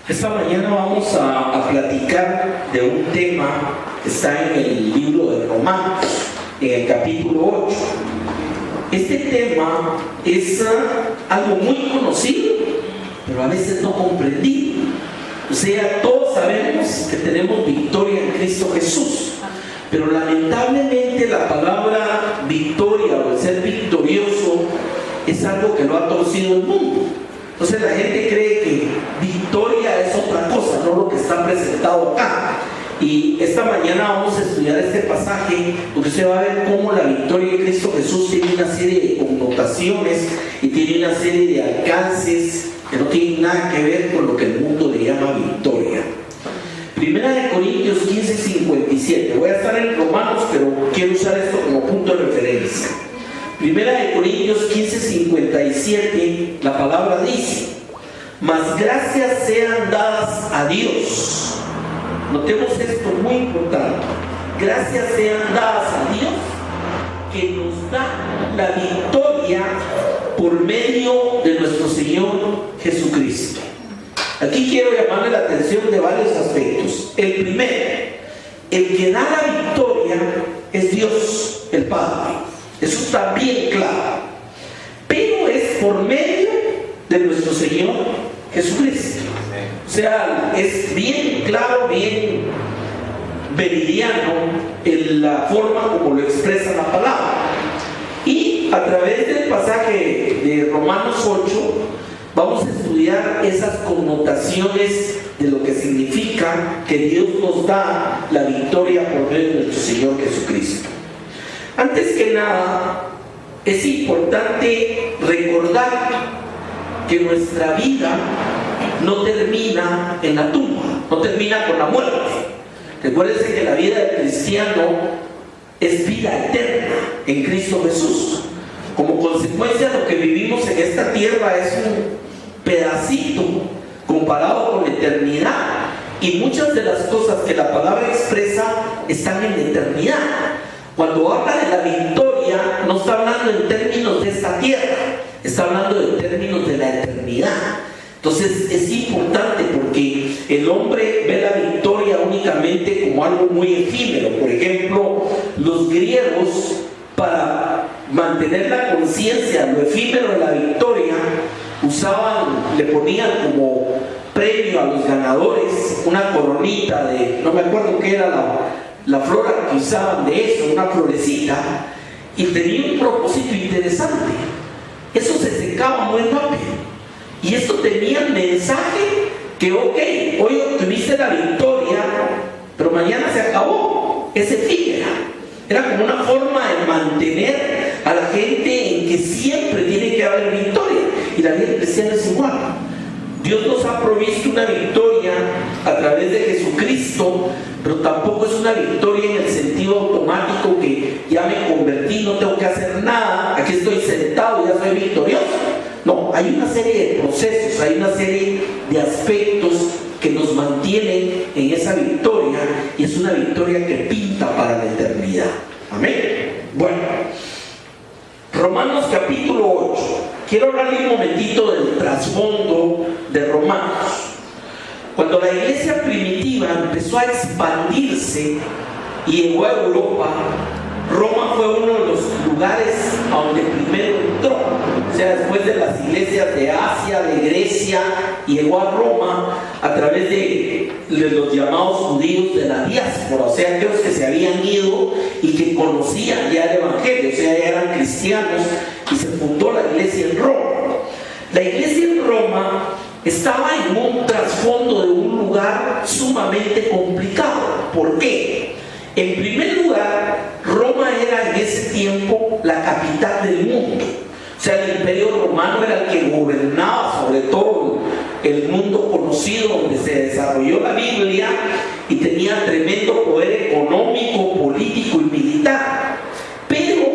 Esta mañana vamos a platicar de un tema que está en el libro de Romanos, en el capítulo 8. Este tema es algo muy conocido, pero a veces no comprendido. O sea, todos sabemos que tenemos victoria en Cristo Jesús, pero lamentablemente la palabra victoria o el ser victorioso es algo que lo ha torcido el mundo. Entonces la gente cree que victoria es otra cosa, no lo que está presentado acá. Y esta mañana vamos a estudiar este pasaje porque se va a ver cómo la victoria en Cristo Jesús tiene una serie de connotaciones y tiene una serie de alcances que no tienen nada que ver con lo que el mundo le llama victoria. Primera de Corintios 15:57. Voy a estar en Romanos, pero quiero usar esto como punto de referencia. Primera de Corintios 15:57, la palabra dice: mas gracias sean dadas a Dios. Notemos esto muy importante. Gracias sean dadas a Dios, que nos da la victoria por medio de nuestro Señor Jesucristo. Aquí quiero llamarle la atención de varios aspectos. El primero, el que da la victoria es Dios, el Padre. Eso está bien claro. Pero es por medio de nuestro Señor Jesucristo. O sea, es bien claro, bien meridiano en la forma como lo expresa la palabra. Y a través del pasaje de Romanos 8 vamos a estudiar esas connotaciones de lo que significa que Dios nos da la victoria por medio de nuestro Señor Jesucristo. Antes que nada, es importante recordar que nuestra vida no termina en la tumba, no termina con la muerte. Recuérdense que la vida del cristiano es vida eterna en Cristo Jesús. Como consecuencia, lo que vivimos en esta tierra es un pedacito comparado con la eternidad. Y muchas de las cosas que la palabra expresa están en la eternidad. Cuando habla de la victoria, no está hablando en términos de esta tierra, está hablando en términos de la eternidad. Entonces es importante porque el hombre ve la victoria únicamente como algo muy efímero. Por ejemplo, los griegos, para mantener la conciencia de lo efímero de la victoria, le ponían como premio a los ganadores una coronita de, no me acuerdo qué era la flora que usaban de eso, una florecita, y tenía un propósito interesante. Eso se secaba muy rápido. Y esto tenía el mensaje que, ok, hoy obtuviste la victoria, pero mañana se acabó. Es efímera. Era como una forma de mantener a la gente en que siempre tiene que haber victoria. Y la vida cristiana es igual. Dios nos ha provisto una victoria a través de Jesucristo, pero tampoco es una victoria en el sentido automático que ya me convertí, no tengo que hacer nada, aquí estoy sentado, ya soy victorioso. No, hay una serie de procesos, hay una serie de aspectos que nos mantienen en esa victoria, y es una victoria que pinta para la eternidad. Amén. Bueno, Romanos capítulo 8. Quiero hablarle un momentito del trasfondo de Romanos. Cuando la iglesia primitiva empezó a expandirse y llegó a Europa, Roma fue uno de los lugares a donde primero entró. O sea, después de las iglesias de Asia, de Grecia, llegó a Roma a través de los llamados judíos de la diáspora, o sea, aquellos que se habían ido y que conocían ya el evangelio, o sea, ya eran cristianos, y se fundó la iglesia en Roma. La iglesia en Roma estaba en un trasfondo de un lugar sumamente complicado. ¿Por qué? En primer lugar, Roma era en ese tiempo la capital del mundo. O sea, el imperio romano era el que gobernaba sobre todo el mundo conocido donde se desarrolló la Biblia, y tenía tremendo poder económico, político y militar. Pero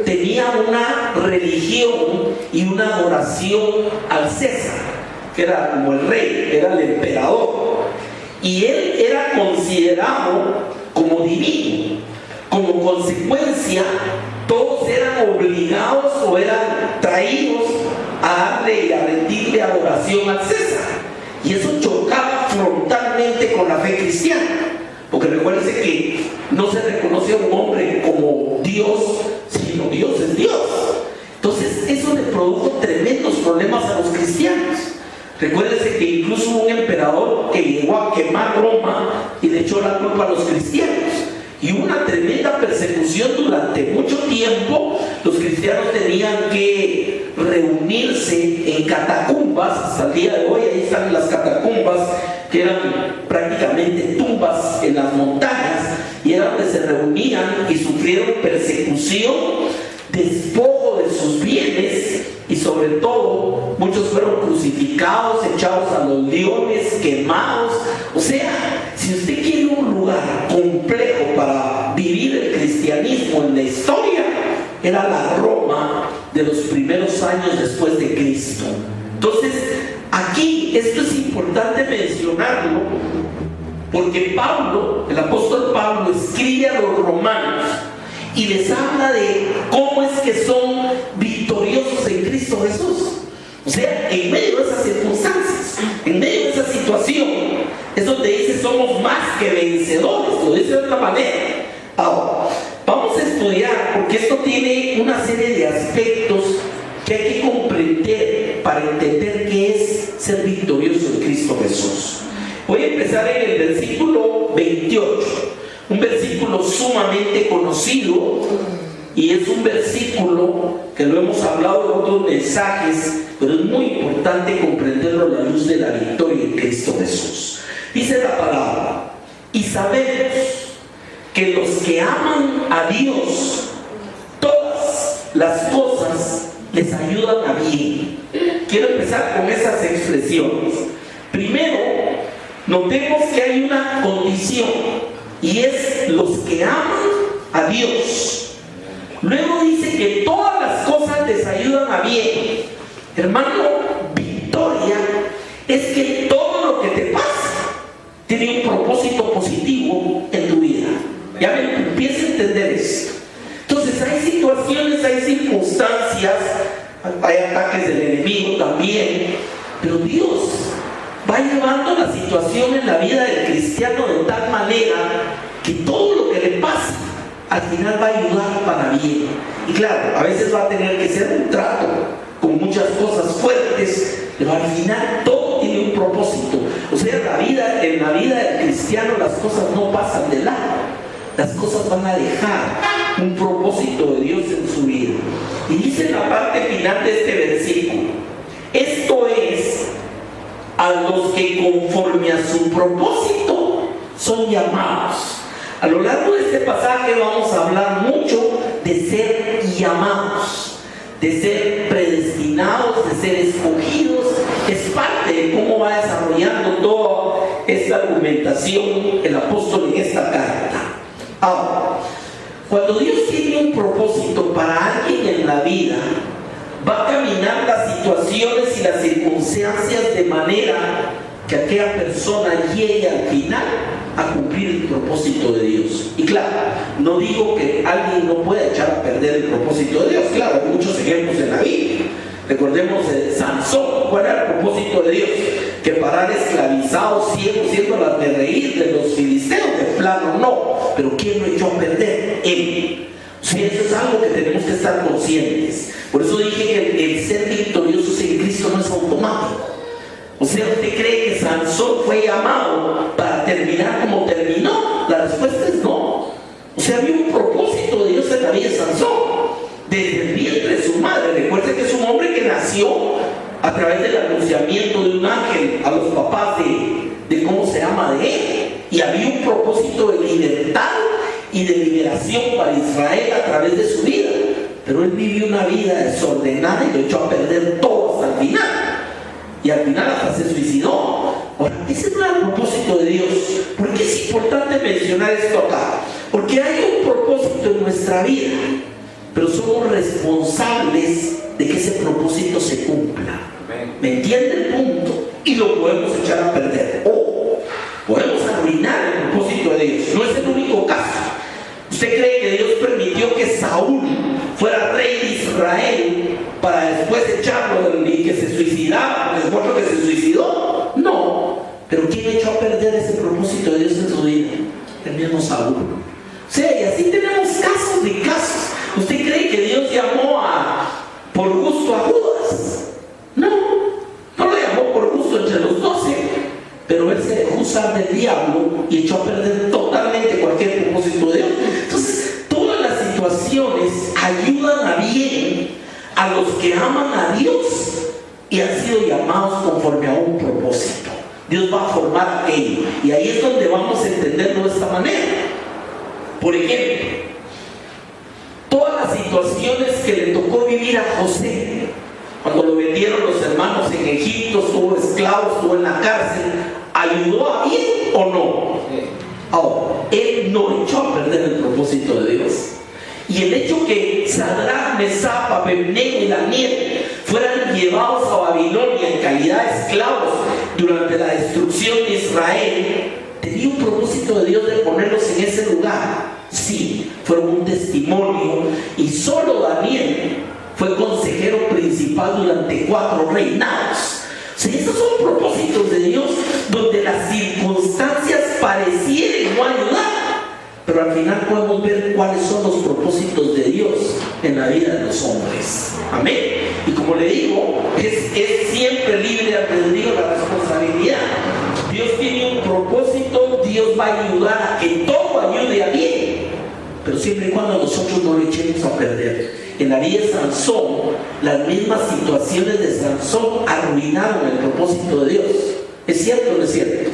tenía una religión y una adoración al César, que era como el rey, era el emperador. Y él era considerado como divino. Como consecuencia, todos eran obligados o eran traídos a darle y a rendirle adoración al César. Y eso chocaba frontalmente con la fe cristiana. Porque recuérdense que no se reconoce a un hombre como Dios, sino Dios es Dios. Entonces eso le produjo tremendos problemas a los cristianos. Recuérdense que incluso hubo un emperador que llegó a quemar Roma y le echó la culpa a los cristianos. Y hubo una tremenda persecución durante mucho tiempo. Los cristianos tenían que reunirse en catacumbas. Hasta el día de hoy ahí están las catacumbas, que eran prácticamente tumbas en las montañas, y era donde se reunían y sufrieron persecución, despojo de sus bienes, y sobre todo muchos fueron crucificados, echados a los leones, quemados. O sea, si usted quiere un lugar complejo para vivir el cristianismo en la historia, era la Roma de los primeros años después de Cristo. Entonces, aquí esto es importante mencionarlo, porque Pablo, el apóstol Pablo, escribe a los romanos y les habla de cómo es que son victoriosos en Cristo Jesús. O sea, en medio de esas circunstancias, en medio de esa situación, es donde dice somos más que vencedores, lo dice de otra manera. Ahora, vamos a estudiar, porque esto tiene una serie de aspectos que hay que comprender para entender qué es ser victorioso en Cristo Jesús. Voy a empezar en el versículo 28, un versículo sumamente conocido, y es un versículo que lo hemos hablado en otros mensajes, pero es muy importante comprenderlo a la luz de la victoria en Cristo Jesús. Dice la palabra: y sabemos que los que aman a Dios, todas las cosas les ayudan a bien. Quiero empezar con esas expresiones. Primero, notemos que hay una condición, y es los que aman a Dios. Luego dice que todas las cosas les ayudan a bien. Hermano, victoria es que todo lo que te pasa tiene un propósito positivo en tu vida. Ya me empieza a entender esto. Entonces hay situaciones, hay circunstancias, hay ataques del enemigo también, pero Dios va llevando la situación en la vida del cristiano de tal manera que todo lo que le pasa al final va a ayudar para bien. Y claro, a veces va a tener que ser un trato con muchas cosas fuertes, pero al final todo tiene un propósito. O sea, en la vida del cristiano las cosas no pasan de lado. Las cosas van a dejar un propósito de Dios en su vida. Y dice en la parte final de este versículo: esto es, a los que conforme a su propósito son llamados. A lo largo de este pasaje vamos a hablar mucho de ser llamados, de ser predestinados, de ser escogidos. Es parte de cómo va desarrollando toda esta argumentación el apóstol en esta carta. Ahora, cuando Dios tiene un propósito para alguien en la vida, va a caminar las situaciones y las circunstancias de manera que aquella persona llegue al final a cumplir el propósito de Dios. Y claro, no digo que alguien no pueda echar a perder el propósito de Dios. Claro, hay muchos ejemplos en la Biblia. Recordemos Sansón. ¿Cuál era el propósito de Dios? Que parar esclavizados, ciegos, siendo las de reír de los filisteos. De plano no. Pero ¿quién lo echó a perder? Él. O sea, eso es algo que tenemos que estar conscientes. Por eso dije que el ser victoriosos en Cristo no es automático. O sea, ¿usted cree que Sansón fue llamado para terminar como terminó? La respuesta es no. O sea, había un propósito de Dios en la vida de Sansón. Desde el vientre de su madre. Recuerden que es un hombre que nació a través del anunciamiento de un ángel a los papás de cómo se llama de él. Y había un propósito de libertad y de liberación para Israel a través de su vida. Pero él vivió una vida desordenada y lo echó a perder todo hasta el final. Y al final hasta se suicidó. Ahora, ese no era el propósito de Dios. ¿Por qué es importante mencionar esto acá? Porque hay un propósito en nuestra vida, pero somos responsables de que ese propósito se cumpla. ¿Me entiende el punto? Y lo podemos echar a perder. O podemos arruinar el propósito de Dios. No es el único caso. ¿Usted cree que Dios permitió que Saúl fuera rey de Israel para después echarlo y que se suicidara, por el esfuerzo que se suicidó? No. Pero ¿quién echó a perder ese propósito de Dios en su vida? El mismo Saúl. O sea, y así tenemos casos de casos. ¿Usted cree que Dios llamó por gusto a Judas? No, no lo llamó por gusto entre los 12, pero él se dejó usar del diablo y echó a perder totalmente cualquier propósito de Dios. Entonces, todas las situaciones ayudan a bien a los que aman a Dios y han sido llamados conforme a un propósito. Dios va a formar aquello, y ahí es donde vamos a entenderlo de esta manera. Por ejemplo, todas las situaciones que le tocó vivir a José, cuando lo vendieron los hermanos en Egipto, estuvo esclavo, estuvo en la cárcel, ¿ayudó a bien o no? Ahora, él no echó a perder el propósito de Dios. Y el hecho que Sadrach, Mesach, Abednego y Daniel fueran llevados a Babilonia en calidad de esclavos durante la destrucción de Israel, tenía un propósito de Dios de ponerlos en ese lugar. Sí, fueron un testimonio, y solo Daniel fue consejero principal durante 4 reinados. O sea, esos son propósitos de Dios donde las circunstancias parecieran no ayudar, pero al final podemos ver cuáles son los propósitos de Dios en la vida de los hombres. Amén. Y como le digo, es siempre libre albedrío la responsabilidad. Dios tiene un propósito, Dios va a ayudar a que todo ayude a bien, pero siempre y cuando nosotros no lo echemos a perder. En la vida de Sansón, las mismas situaciones de Sansón arruinaron el propósito de Dios. ¿Es cierto o no es cierto?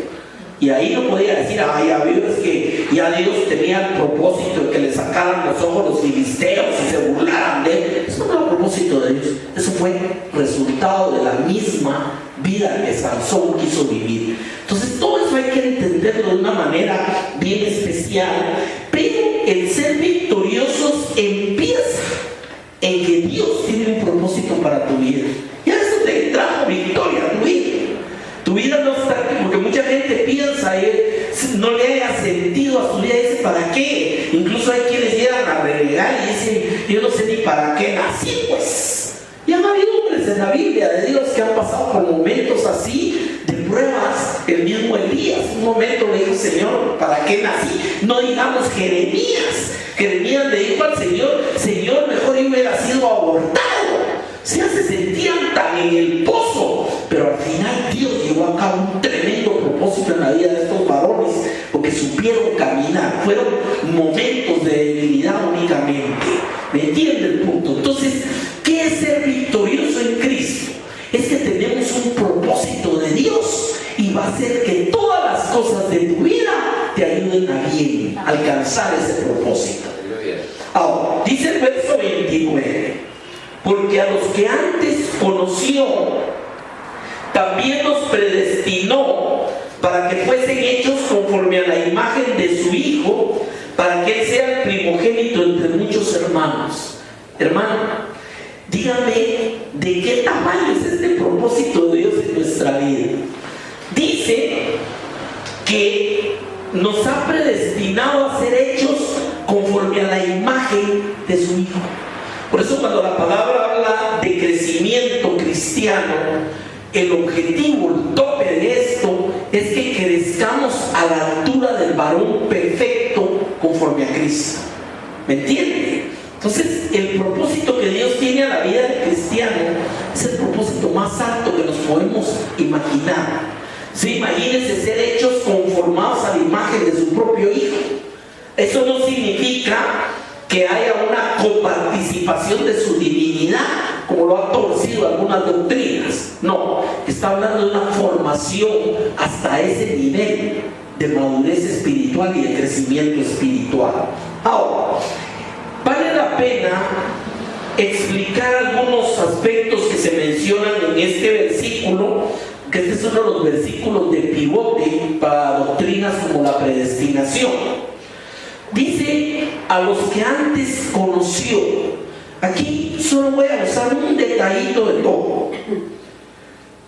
Y ahí no podía decir, ya vio, es que ya Dios tenía el propósito de que le sacaran los ojos los filisteos y se burlaran de él. Eso no era el propósito de Dios. Eso fue resultado de la misma vida que Sansón quiso vivir. Entonces todo eso hay que entenderlo de una manera bien especial. Pero el ser victoriosos empieza en que Dios tiene un propósito para tu vida. Ya eso te trajo victoria a tu vida. Tu vida no está aquí, porque mucha gente piensa y no le haya sentido a su vida, y dice, ¿para qué? Incluso hay quienes llegan a renegar y dicen, yo no sé ni para qué nací, pues. Y han habido hombres en la Biblia de Dios que han pasado por momentos así de pruebas. El mismo Elías, un momento le dijo, Señor, ¿para qué nací? No digamos Jeremías. Jeremías le dijo al Señor, Señor, mejor yo hubiera sido abortado. Se sentían tan en el pozo, pero al final Dios llevó a cabo un tremendo propósito en la vida de estos varones, porque supieron caminar. Fueron momentos de debilidad únicamente. ¿Me entiende el punto? Entonces, ¿qué es ser victorioso en Cristo? Es que tenemos un propósito de Dios, y va a hacer que todas las cosas de tu vida te ayuden a bien, a alcanzar ese propósito. Ahora, dice el verso 29, porque a los que antes conoció, también los predestinó para que fuesen hechos conforme a la imagen de su Hijo, para que Él sea el primogénito entre muchos hermanos. Hermano, dígame, ¿de qué tamaño es este propósito de Dios en nuestra vida? Dice que nos ha predestinado a ser hechos conforme a la imagen de su Hijo. Por eso cuando la palabra habla de crecimiento cristiano, el objetivo, el tope de esto es que crezcamos a la altura del varón perfecto conforme a Cristo. ¿Me entiende? Entonces, el propósito que Dios tiene a la vida del cristiano es el propósito más alto que nos podemos imaginar. ¿Sí? Imagínense ser hechos conformados a la imagen de su propio Hijo. Eso no significa que haya una coparticipación de su divinidad, como lo han torcido algunas doctrinas. No, está hablando de una formación hasta ese nivel de madurez espiritual y de crecimiento espiritual. Ahora, vale la pena explicar algunos aspectos que se mencionan en este versículo, que este es uno de los versículos de pivote para doctrinas como la predestinación. Dice, a los que antes conoció. Aquí solo voy a usar un detallito de todo.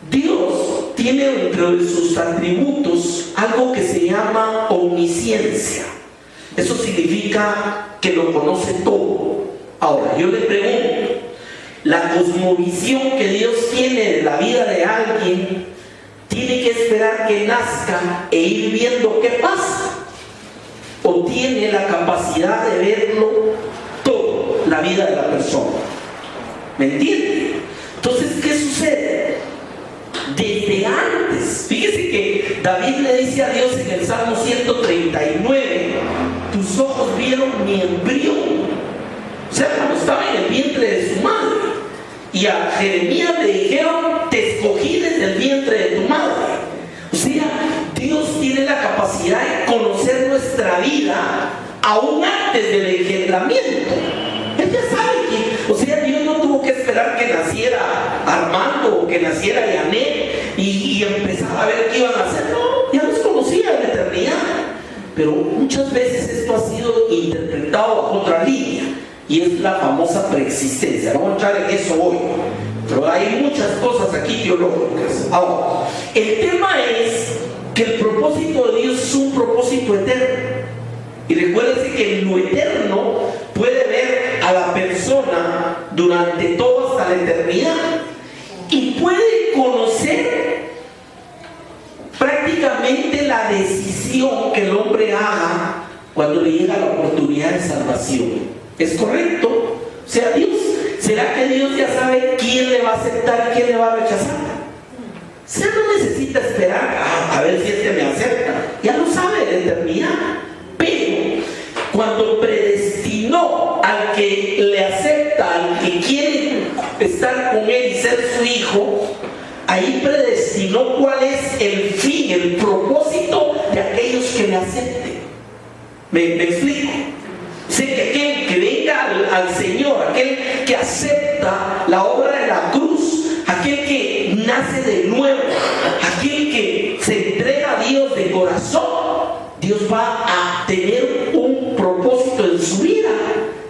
Dios tiene dentro de sus atributos algo que se llama omnisciencia. Eso significa que lo conoce todo. Ahora, yo le pregunto, ¿la cosmovisión que Dios tiene de la vida de alguien tiene que esperar que nazca e ir viendo qué pasa, o tiene la capacidad de verlo todo, la vida de la persona. ¿Me entiende? Entonces, ¿qué sucede? Desde antes, fíjese que David le dice a Dios en el Salmo 139, tus ojos vieron mi embrión, o sea, cuando estaba en el vientre de su madre. Y a Jeremías le dijeron, te escogí desde el vientre de tu madre. O sea, Dios tiene la capacidad de conocer nuestra vida aún antes del engendramiento. Él ya sabe que, o sea, Dios no tuvo que esperar que naciera Armando o que naciera Yanet y empezar a ver qué iban a hacer. No, ya los conocía en la eternidad. Pero muchas veces esto ha sido interpretado bajo otra línea, y es la famosa preexistencia. No voy a entrar en eso hoy, pero hay muchas cosas aquí teológicas. Ahora, el tema es que el propósito de Dios es un propósito eterno. Y recuérdense que en lo eterno puede ver a la persona durante todo hasta la eternidad, y puede conocer prácticamente la decisión que el hombre haga cuando le llega la oportunidad de salvación. ¿Es correcto? O sea, Dios, ¿será que Dios ya sabe quién le va a aceptar y quién le va a rechazar? O sea, no necesita esperar a ver si este me acepta. Ya lo sabe en la eternidad. Pero cuando predestinó al que le acepta, al que quiere estar con él y ser su hijo, ahí predestinó cuál es el fin, el propósito de aquellos que le acepten. ¿Me explico? Sé que aquel que venga al Señor, aquel que acepta la obra de la cruz, aquel que nace de nuevo, aquel que se entrega a Dios de corazón, Dios va a tener un propósito en su vida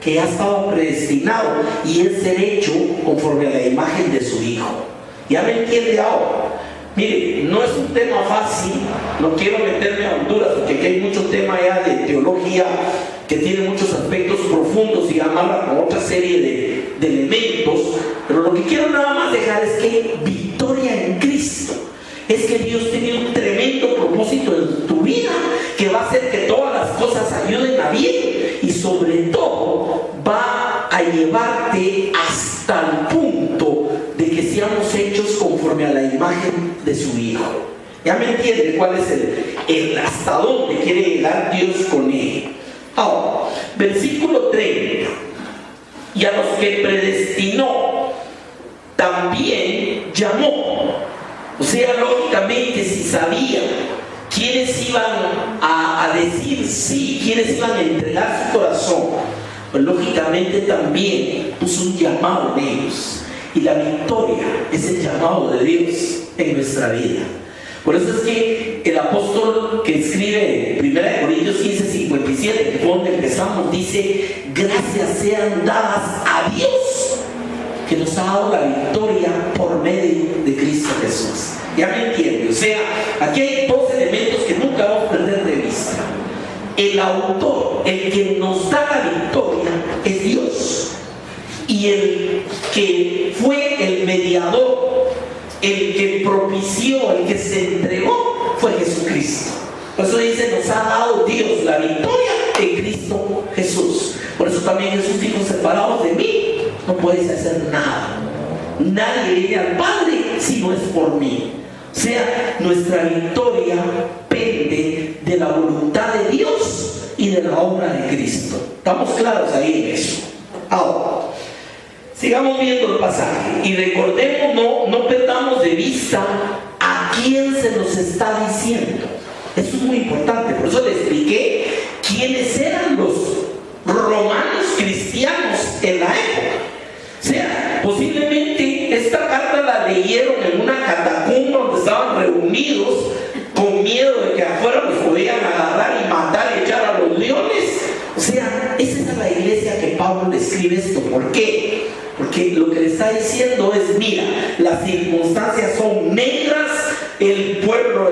que ya estaba predestinado, y es ser hecho conforme a la imagen de su Hijo. ¿Ya me entiende ahora? Mire, no es un tema fácil, no quiero meterme a Honduras, porque aquí hay mucho tema ya de teología que tiene muchos aspectos profundos y amarra con otra serie de elementos, pero lo que quiero nada más dejar es que victoria en Cristo es que Dios tiene un tremendo propósito en tu vida que va a hacer que todas las cosas ayuden a bien, y sobre todo va a llevarte hasta el punto de que seamos hechos conforme a la imagen de su Hijo. ¿Ya me entiende cuál es el hasta dónde quiere llegar Dios con él? Ahora, versículo 30. Y a los que predestinó también llamó. O sea, lógicamente, si sabía quiénes iban a decir sí, quiénes iban a entregar su corazón, pues lógicamente también puso un llamado en ellos. Y la victoria es el llamado de Dios en nuestra vida. Por eso es que el apóstol que escribe 1 Corintios 15:57, que fue donde empezamos, dice: gracias sean dadas a Dios que nos ha dado la victoria por medio de Cristo Jesús. ¿Ya me entiende? O sea, aquí hay dos elementos que nunca vamos a perder de vista. El autor, el que nos da la victoria, es Dios. Y el que fue el mediador, el que propició, el que se entregó, fue Jesucristo. Por eso dice: nos ha dado Dios la victoria en Cristo Jesús. Por eso también Jesús dijo: separados de mí no podéis hacer nada. Nadie viene al Padre si no es por mí. O sea, nuestra victoria pende de la voluntad de Dios y de la obra de Cristo. ¿Estamos claros ahí en eso? Ahora, sigamos viendo el pasaje y recordemos, no perdamos de vista a quién se nos está diciendo. Eso es muy importante. Por eso le expliqué quiénes eran los romanos cristianos en la época. O sea, posiblemente esta carta la leyeron en una catacumba donde estaban reunidos con miedo de que afuera los podían agarrar y matar y echar a los leones. O sea, esa es la iglesia que Pablo le escribe esto. ¿Por qué? Porque lo que le está diciendo es: mira, las circunstancias son negras, el pueblo,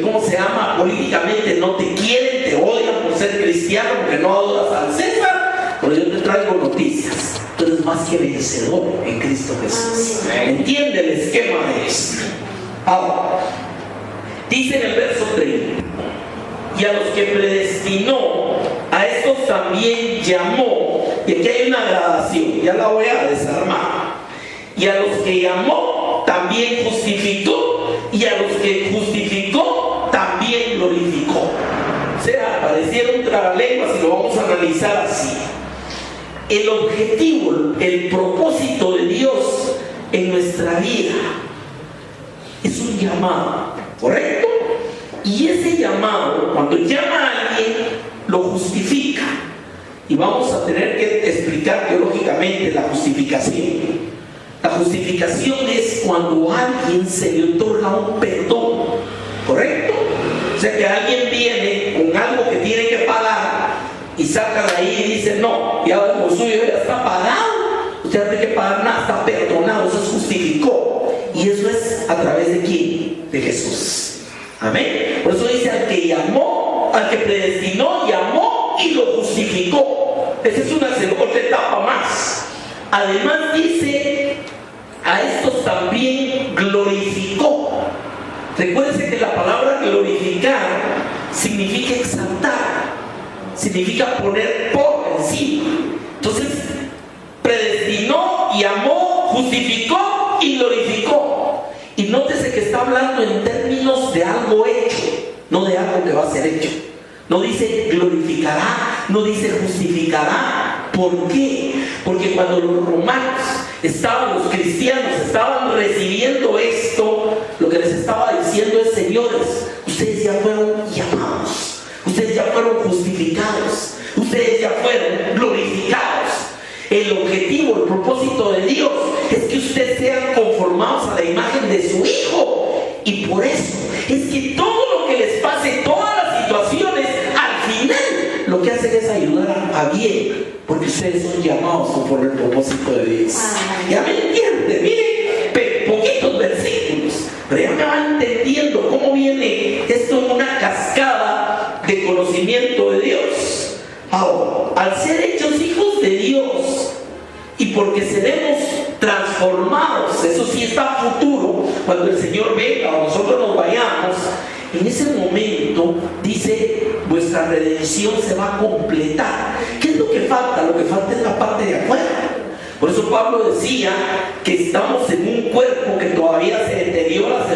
¿cómo se llama? Políticamente no te quieren, te odian por ser cristiano, porque no adoras al César, pero yo te traigo noticias. Tú eres más que vencedor en Cristo Jesús. ¿Entiende el esquema de esto? Ahora, dice en el verso 30, y a los que predestinó, a estos también llamó. Y aquí hay una gradación, ya la voy a desarmar. Y a los que llamó, también justificó. Y a los que justificó, también glorificó. O sea, pareciera un trabalenguas y lo vamos a analizar así. El objetivo, el propósito de Dios en nuestra vida es un llamado, ¿correcto? Y ese llamado, cuando llama a alguien, lo justifica. Y vamos a tener que explicar teológicamente la justificación. La justificación es cuando a alguien se le otorga un perdón, ¿correcto? O sea, que alguien viene con algo que tiene que pagar y saca de ahí y dice, no, ya el suyo ya está pagado, usted no tiene que pagar nada, está perdonado, eso se justificó. Y eso es a través de ¿quién? De Jesús. Amén. Por eso dice, al que llamó, al que predestinó, llamó y lo justificó. Esa es una otra etapa más. Además dice, a estos también glorificó. Recuérdense que la palabra glorificar significa exaltar, significa poner por encima. Entonces, predestinó, llamó, justificó y glorificó. Y nótese que está hablando en términos de algo hecho, no de algo que va a ser hecho. No dice glorificará, no dice justificará. ¿Por qué? Porque cuando los romanos los cristianos estaban recibiendo esto, lo que les estaba diciendo es, señores, ustedes ya fueron llamados, ustedes ya fueron justificados, ustedes ya fueron glorificados. El objetivo, el propósito de Dios es que ustedes sean conformados a la imagen de su Hijo. Y por eso es que todo lo que les pase, todas las situaciones, al final lo que hacen es ayudar a bien, porque ustedes son llamados conforme al propósito de Dios. Ya me entienden, miren, poquitos versículos, pero ya me van entendiendo cómo viene esto en una cascada de conocimiento de Dios. Ahora, al ser hechos hijos de Dios y porque seremos transformados, eso sí está a futuro, cuando el Señor venga o nosotros nos vayamos, en ese momento dice, vuestra redención se va a completar. ¿Qué es lo que falta? Lo que falta es la parte de afuera. Por eso Pablo decía que estamos en un cuerpo que todavía se deteriora,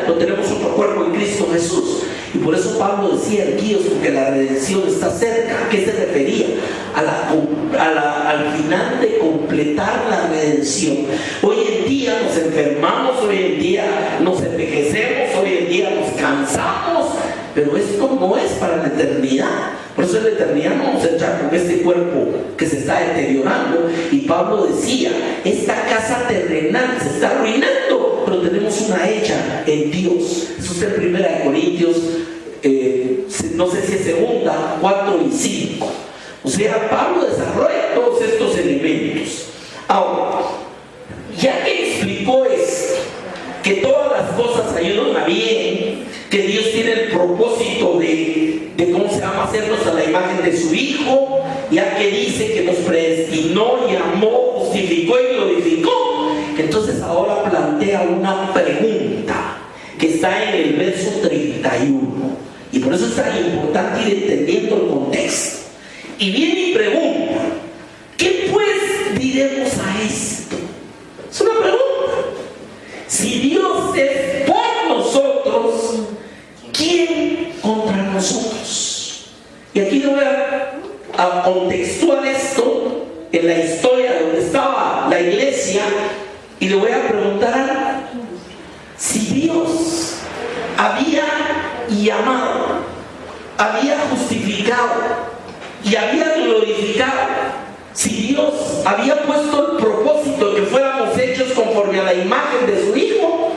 no tenemos otro cuerpo en Cristo Jesús. Y por eso Pablo decía, erguíos, porque la redención está cerca. ¿A qué se refería? Al final de completar la redención. Hoy en día nos enfermamos, hoy en día nos envejecemos, hoy en día nos cansamos, pero esto no es para la eternidad. Por eso en la eternidad no vamos a entrar con este cuerpo que se está deteriorando. Y Pablo decía, esta casa terrenal se está arruinando, pero tenemos una hecha en Dios. Eso está en 1 Corintios, no sé si es 2, 4 y 5. O sea, Pablo desarrolla todos estos elementos. Ahora, ya que explicó esto, que todas las cosas ayudan a bien, que Dios tiene el propósito de cómo se llama, hacernos a la imagen de su Hijo, ya que dice que nos predestinó, llamó, justificó y glorificó, entonces ahora plantea una pregunta que está en el verso 31, y por eso es tan importante ir entendiendo el contexto. Y viene y pregunta, ¿qué pues diremos a esto? Es una pregunta. Si Dios es por nosotros, ¿quién contra nosotros? Y aquí le voy a contextuar esto en la historia donde estaba la iglesia, y le voy a preguntar si Dios había llamado, había justificado y había glorificado, si Dios había puesto el propósito de que fuéramos hechos conforme a la imagen de su Hijo,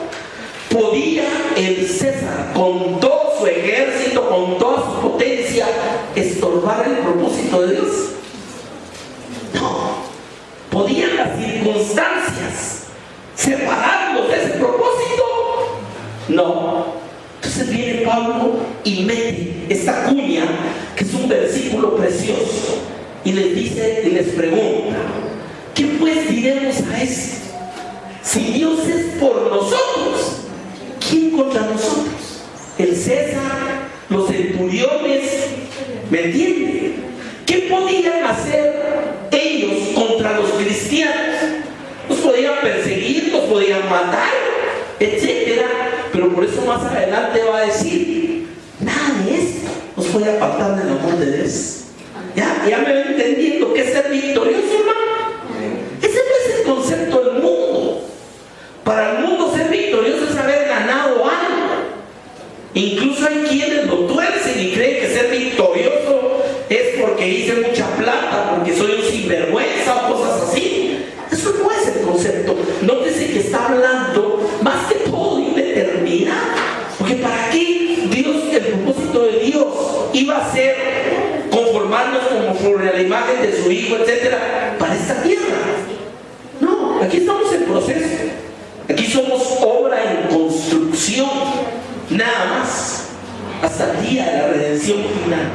¿podía el César, con todo su ejército, con toda su potencia, estorbar el propósito de Dios? No. ¿Podían las circunstancias separarnos de ese propósito? No. Entonces viene Pablo y mete esta cuña, que es un versículo precioso, y les dice y les pregunta, ¿qué pues diremos a esto? Si Dios es por nosotros, ¿quién contra nosotros. El César, los centuriones, ¿me entienden? ¿Qué podían hacer ellos contra los cristianos? Los podían perseguir, los podían matar, etcétera. Pero por eso más adelante va a decir: nada de esto nos puede apartar del amor de Dios. Ya me va entendiendo que es ser victorioso, hermano. Ese no es el concepto del mundo. Para el mundo ser victorioso es haber ganado algo. Incluso hay quienes lo tuercen y creen que ser victorioso es porque hice mucha plata, porque soy un sinvergüenza o cosas así. Eso no es el concepto. Nótese que está hablando más que todo de una eternidad. Porque ¿para qué Dios, el propósito de Dios iba a ser conformarnos como sobre la imagen de su Hijo, etcétera, para esta tierra? No, aquí estamos en proceso. Aquí somos obra en construcción, nada más, hasta el día de la redención final.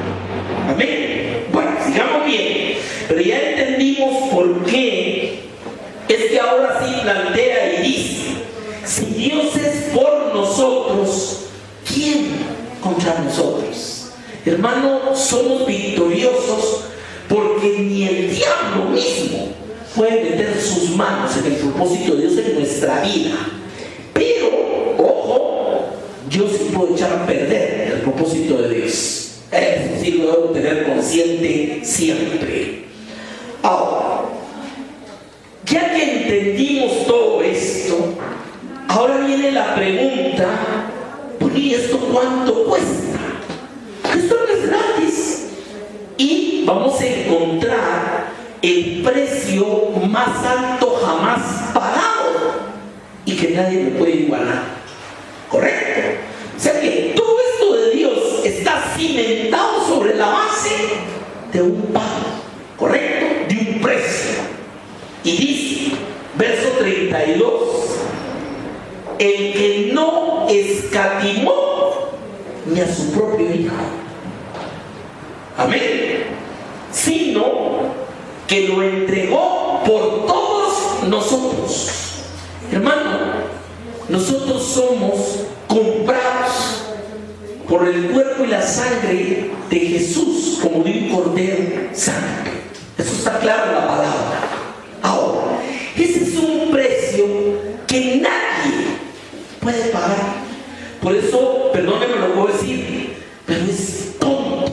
Amén. Bueno, sigamos bien. Pero ya entendimos por qué es que ahora sí plantea y dice: si Dios es por nosotros, ¿quién contra nosotros? Hermano, somos victoriosos porque ni el diablo mismo puede meter sus manos en el propósito de Dios en nuestra vida. Pero, ojo, yo sí puedo echar a perder el propósito de Dios. Eso sí lo debo tener consciente siempre. Ahora, ya que entendimos todo esto, ahora viene la pregunta: ¿y esto cuánto cuesta? Esto no es gratis. Y vamos a encontrar el precio más alto jamás pagado y que nadie me puede igualar. ¿Correcto? O sea que todo esto de Dios está cimentado sobre la base de un pago, ¿correcto? De un precio. Y dice, verso 32: el que no escatimó ni a su propio Hijo, amén, sino que lo entregó por todos nosotros. Hermano, nosotros somos comprados por el cuerpo y la sangre de Jesús, como de un cordero santo. Eso está claro en la palabra. Ahora, ese es un precio que nadie puede pagar. Por eso, perdónenme lo puedo decir, pero es tonto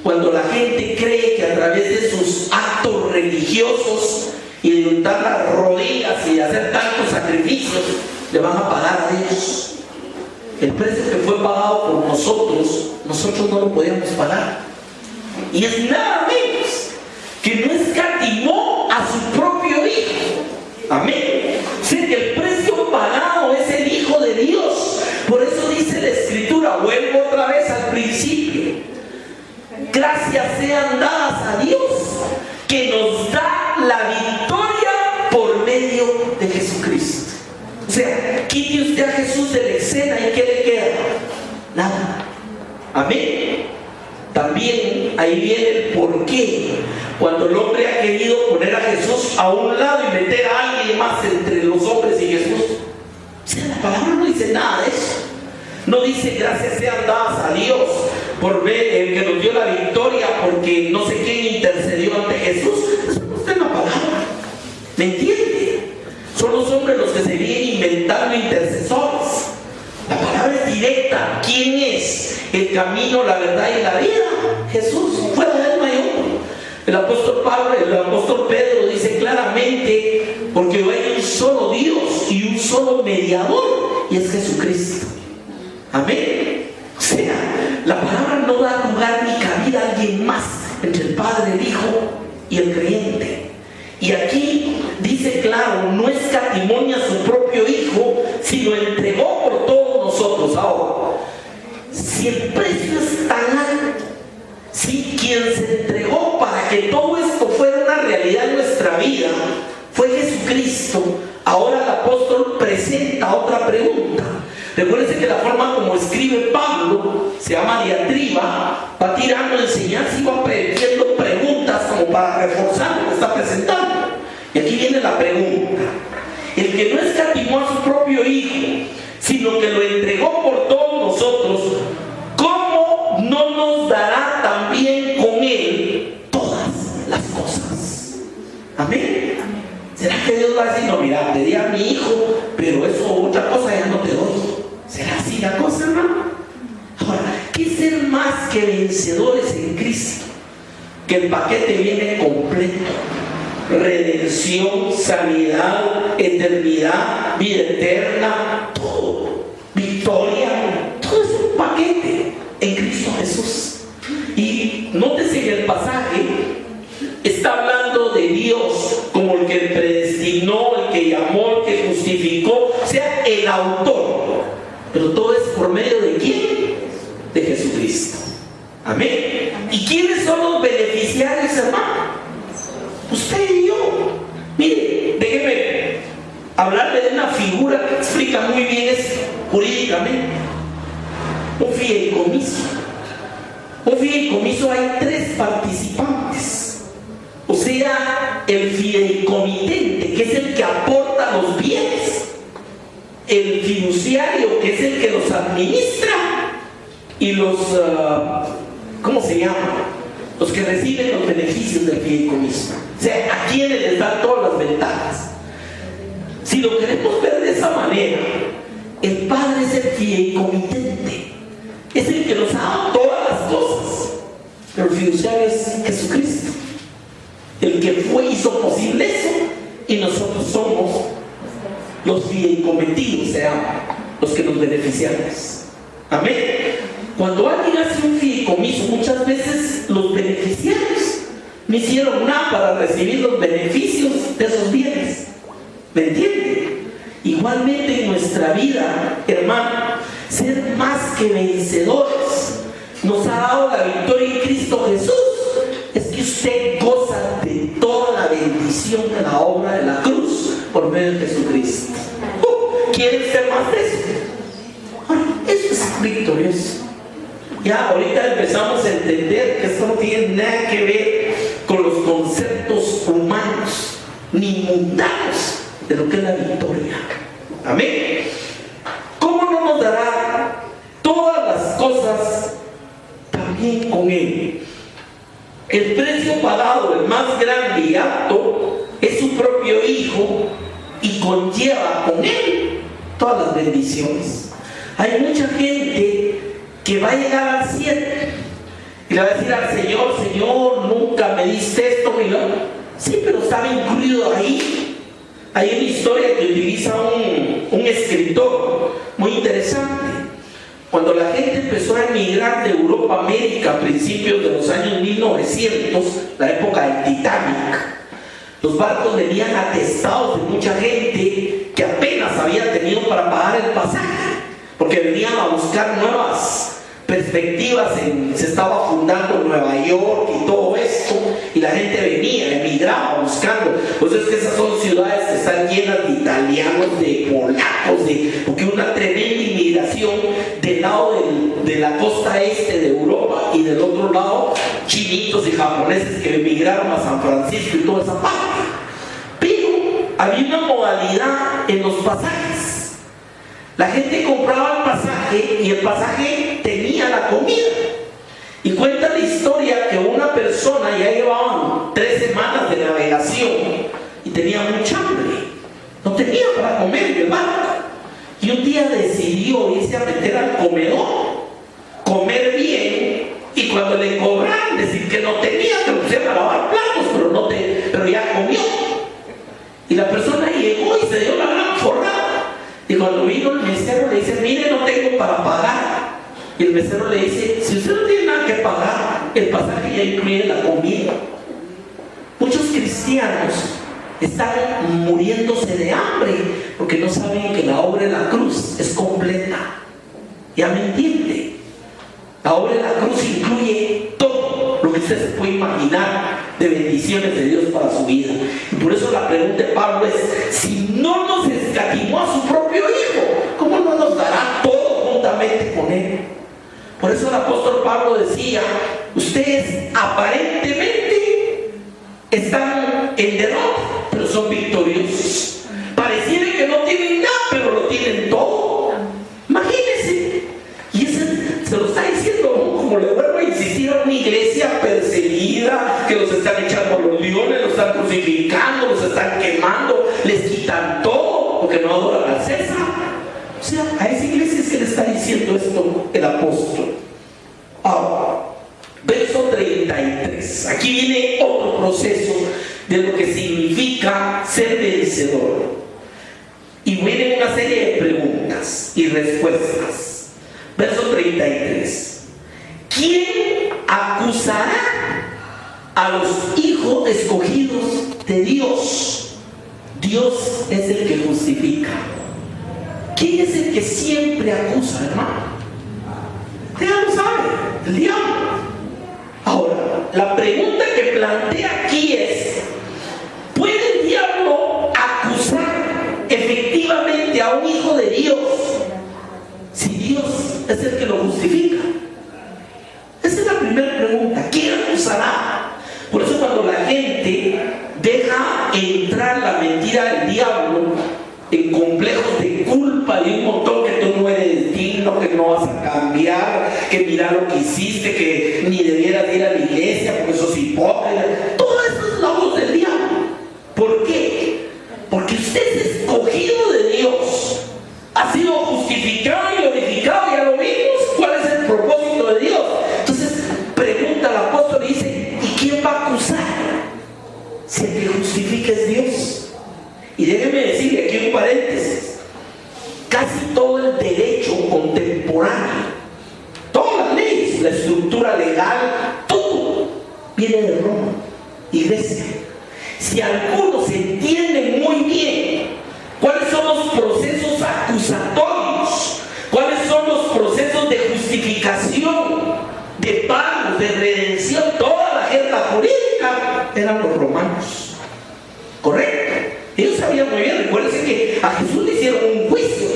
cuando la gente cree que a través de sus actos religiosos y de untar las rodillas y de hacer tantos sacrificios le van a pagar a Dios. El precio que fue pagado por nosotros no lo podíamos pagar. Y es nada menos que no escatimó a su propio Hijo. Amén. O sea que el precio pagado es el Hijo de Dios. Por eso dice la Escritura, vuelvo otra vez al principio: gracias sean dadas a Dios que nos da la victoria por medio de Jesucristo. O sea, quite usted a Jesús de la escena y ¿qué le queda? Nada. Amén. También ahí viene el porqué. Cuando el hombre ha querido poner a Jesús a un lado y meter a alguien más entre los hombres y Jesús. O sea, la palabra no dice nada de eso. No dice gracias sean dadas a Dios por ver el que nos dio la victoria, porque no sé quién intercedió ante Jesús. Eso no está en la palabra. ¿Me entiende? Son los hombres los que se vienen inventando intercesores. La palabra es directa. ¿Quién es el camino, la verdad y la vida? Jesús. Fuera de él no hay otro. El apóstol Pedro dice claramente: porque hay un solo Dios y un solo mediador, y es Jesucristo. Amén. O sea, la palabra no da lugar ni cabida a alguien más entre el Padre, el Hijo y el creyente. Y aquí dice claro: no escatimó a su propio Hijo, sino entregó por todos nosotros. Ahora, si el precio es tan alto, si quien se entregó para que todo esto fuera una realidad en nuestra vida fue Jesucristo, ahora el apóstol presenta otra pregunta. Recuérdense que la forma como escribe Pablo se llama diatriba, va tirando enseñanza y va metiendo preguntas como para reforzar lo que está presentando. Y aquí viene la pregunta: el que no escatimó a su propio Hijo, sino que lo entregó entregó por todos nosotros, ¿cómo no nos dará también con Él todas las cosas? Amén. ¿Será que Dios va a decir, no, mira, te di a mi hijo, pero eso, otra cosa ya no te doy? ¿Será así la cosa, hermano? Ahora, ¿qué es ser más que vencedores en Cristo? Que el paquete viene completo: redención, sanidad, eternidad, vida eterna, todo, victoria, todo es un paquete en Cristo Jesús. Y nótese que el pasaje está hablando de Dios como el que predestinó, el que llamó, el que justificó, o sea, el autor. Pero todo es por medio de ¿quién? De Jesucristo. Amén. ¿Y quiénes son los beneficiarios, hermano? Usted y yo. Mire, déjeme hablarle de una figura que explica muy bien esto jurídicamente: un fideicomiso. Un fideicomiso, hay 3 participantes. O sea, el fideicomitente, que es el que aporta los bienes; el fiduciario, que es el que los administra; y los, ¿cómo se llama? Los que reciben los beneficios del fideicomiso. O sea, a quienes les dan todas las ventajas. Si lo queremos ver de esa manera, el Padre es el fideicomitente, es el que nos ha dado todas las cosas, pero el fiduciario es Jesucristo, el que hizo posible eso, y nosotros somos los fideicometidos, los que nos beneficiamos. Amén. Cuando alguien hace un fideicomiso, muchas veces los beneficiarios no hicieron nada para recibir los beneficios de esos bienes. ¿Me entiende? Igualmente en nuestra vida, hermano, ser más que vencedores nos ha dado la victoria en Cristo Jesús. Es que usted goza de toda la bendición de la obra de la cruz por medio de Jesucristo. ¿Quieren ser más de eso? Eso es victorioso. Ya ahorita empezamos a entender que esto no tiene nada que ver con los conceptos humanos ni mundanos de lo que es la victoria. Amén. ¿Cómo no nos dará todas las cosas también con Él? El precio pagado, el más grande y alto, es su propio Hijo, y conlleva con Él todas las bendiciones. Hay mucha gente que va a llegar al cielo y le va a decir al Señor: Señor, nunca me diste esto, ni lo. Sí, pero estaba incluido ahí. Hay una historia que utiliza un escritor muy interesante. Cuando la gente empezó a emigrar de Europa a América a principios de los años 1900, la época del Titanic, los barcos venían atestados de mucha gente que apenas había tenido para pagar el pasaje, porque venían a buscar nuevas perspectivas. Se estaba fundando Nueva York y todo esto, y la gente venía, emigraba buscando. Pues es que esas son ciudades que están llenas de italianos, de polacos, porque una tremenda inmigración del lado de la costa este de Europa, y del otro lado chinitos y japoneses que emigraron a San Francisco y toda esa parte. Pero había una modalidad en los pasajes. La gente compraba el pasaje y el pasaje tenía la comida. Y cuenta la historia que una persona ya llevaban 3 semanas de navegación y tenía mucha hambre. No tenía para comer en el barco. Y un día decidió irse a meter al comedor, comer bien, y cuando le cobraron decir que no tenía, que lo pusieron a lavar platos, pero ya comió. Y la persona llegó y se dio la gran forrada. Y cuando vino el mesero le dice: mire, no tengo para pagar. Y el mesero le dice: si usted no tiene nada que pagar, el pasaje ya incluye la comida. Muchos cristianos están muriéndose de hambre porque no saben que la obra de la cruz es completa. ¿Ya me entiende? La obra de la cruz incluye todo lo que usted se puede imaginar de bendiciones de Dios para su vida. Y por eso la pregunta de Pablo es: si no nos escatimó a su propio Hijo, ¿cómo no nos dará todo juntamente con Él? Por eso el apóstol Pablo decía: ustedes aparentemente están en derrota, pero son victoriosos. Pareciera que no tienen nada, pero lo tienen todo. Imagínense insistir a una iglesia perseguida, que los están echando a los leones, los están crucificando, los están quemando, les quitan todo porque no adoran al César. O sea, a esa iglesia es que le está diciendo esto el apóstol. Ahora, verso 33. Aquí viene otro proceso de lo que significa ser vencedor. Y viene una serie de preguntas y respuestas. Verso 33. ¿Quién acusará a los hijos escogidos de Dios? Dios es el que justifica. ¿Quién es el que siempre acusa, hermano? Usted ya lo sabe, el diablo. Ahora, la pregunta que plantea aquí es: ¿puede el diablo acusar efectivamente a un hijo de Dios si Dios es el que lo justifica? Esa es la primera pregunta. ¿Quién acusará? Por eso cuando la gente deja entrar la mentira del diablo en complejos de culpa y un montón, que tú no eres digno, que no vas a cambiar, que mira lo que hiciste, que ni debieras ir a la iglesia porque sos hipócrita, todo eso es la voz del diablo. ¿Por qué? Porque usted es escogido de Dios, ha sido justificado y glorificado, ya lo vimos. ¿Cuál es el propósito de Dios? Entonces pregunta el apóstol y dice: ¿y quién va a acusar si el que justifica es Dios? Y déjeme decirle aquí un paréntesis: casi todo el derecho contemporáneo, todas las leyes, la estructura legal, todo viene de Roma, iglesia. Si alguno se entiende muy bien cuáles son los procesos acusatorios, cuáles son los procesos de justificación, de pago, de redención, toda la jerga jurídica, eran los romanos. ¿Correcto? Ellos sabían muy bien. Recuérdense que a Jesús le hicieron un juicio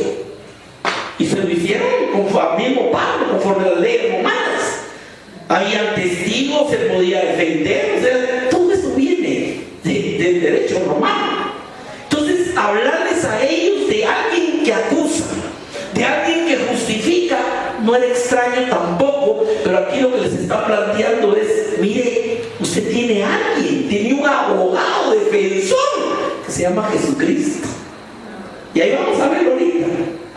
y se lo hicieron conforme al mismo Pablo, conforme a las leyes romanas. Habían testigos, se podía defender. O sea, todo eso viene del derecho romano. Entonces, hablarles a ellos de alguien que acusa, de alguien que justifica, no era extraño tampoco. Pero aquí lo que les está planteando es: mire, usted tiene a alguien, tiene un abogado defensor que se llama Jesucristo. Y ahí vamos a verlo ahorita.